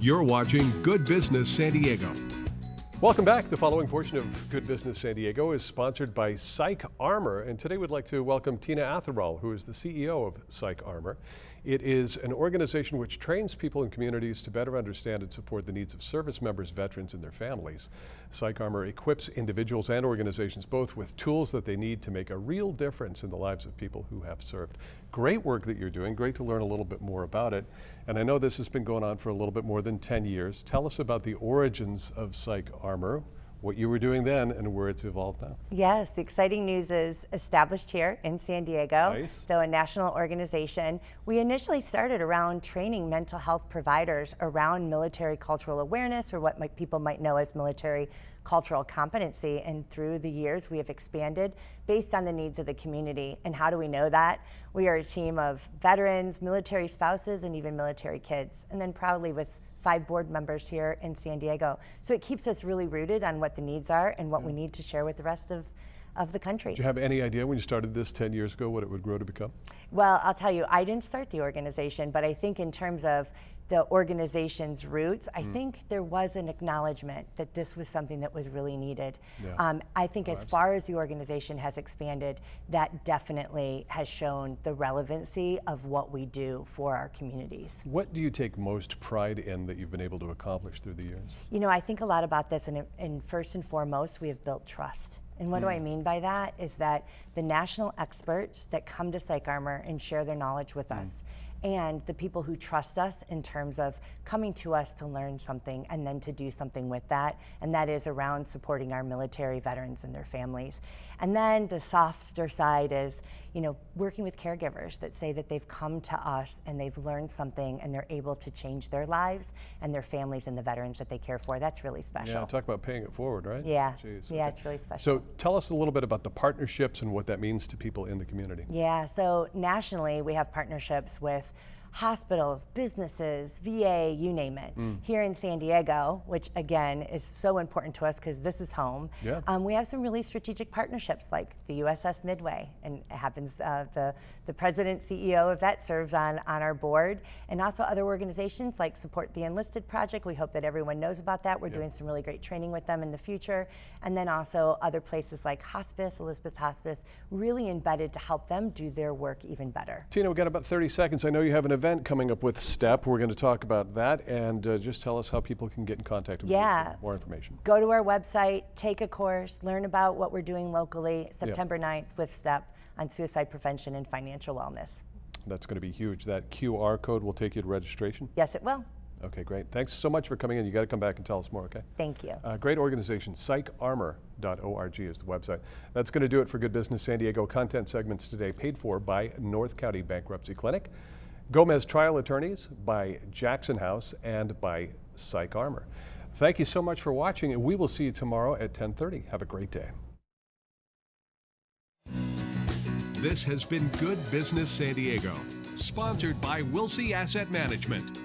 You're watching Good Business San Diego. Welcome back. The following portion of Good Business San Diego is sponsored by PsychArmor, and today we'd like to welcome Tina Atherall, who is the CEO of PsychArmor. It is an organization which trains people in communities to better understand and support the needs of service members, veterans, and their families. PsychArmor equips individuals and organizations both with tools that they need to make a real difference in the lives of people who have served. Great work that you're doing. Great to learn a little bit more about it. And I know this has been going on for a little bit more than 10 years. Tell us about the origins of PsychArmor, what you were doing then and where it's evolved now. Yes, the exciting news is established here in San Diego, Nice. though a national organization. We initially started around training mental health providers around military cultural awareness, or what people might know as military cultural competency. And through the years, we have expanded based on the needs of the community. And how do we know that? We are a team of veterans, military spouses, and even military kids. And then proudly with 5 board members here in San Diego. So it keeps us really rooted on what the needs are and what we need to share with the rest of the country. Did you have any idea when you started this 10 years ago what it would grow to become? Well, I'll tell you, I didn't start the organization, but I think in terms of the organization's roots, I think there was an acknowledgement that this was something that was really needed. Yeah. I think as far as the organization has expanded, that definitely has shown the relevancy of what we do for our communities. What do you take most pride in that you've been able to accomplish through the years? You know, I think a lot about this, and first and foremost, we have built trust. And what do I mean by that is that the national experts that come to PsychArmor and share their knowledge with us, and the people who trust us in terms of coming to us to learn something and then to do something with that, and that is around supporting our military veterans and their families. And then the softer side is, you know, working with caregivers that say that they've come to us and they've learned something and they're able to change their lives and their families and the veterans that they care for. That's really special. Yeah, talk about paying it forward, right? Yeah, Jeez, yeah, okay. it's really special. So tell us a little bit about the partnerships and what that means to people in the community. Yeah, so nationally we have partnerships with hospitals, businesses, VA, you name it. Here in San Diego, which again is so important to us because this is home, we have some really strategic partnerships like the USS Midway, and it happens the president, CEO of that serves on our board, and also other organizations like Support the Enlisted Project. We hope that everyone knows about that. We're doing some really great training with them in the future. And then also other places like Hospice, Elizabeth Hospice, really embedded to help them do their work even better. Tina, we've got about 30 seconds. I know you have an event coming up with STEP. We're going to talk about that, and just tell us how people can get in contact with you for more information. Go to our website, take a course, learn about what we're doing locally, September 9th with STEP on suicide prevention and financial wellness. That's going to be huge. That QR code will take you to registration? Yes, it will. Okay, great. Thanks so much for coming in. You got to come back and tell us more, okay? Thank you. Great organization. PsychArmor.org is the website. That's going to do it for Good Business San Diego. Content segments today paid for by North County Bankruptcy Clinic, Gomez Trial Attorneys, by Jackson House, and by PsychArmor. Thank you so much for watching, and we will see you tomorrow at 10:30. Have a great day. This has been Good Business San Diego, sponsored by Wilsey Asset Management.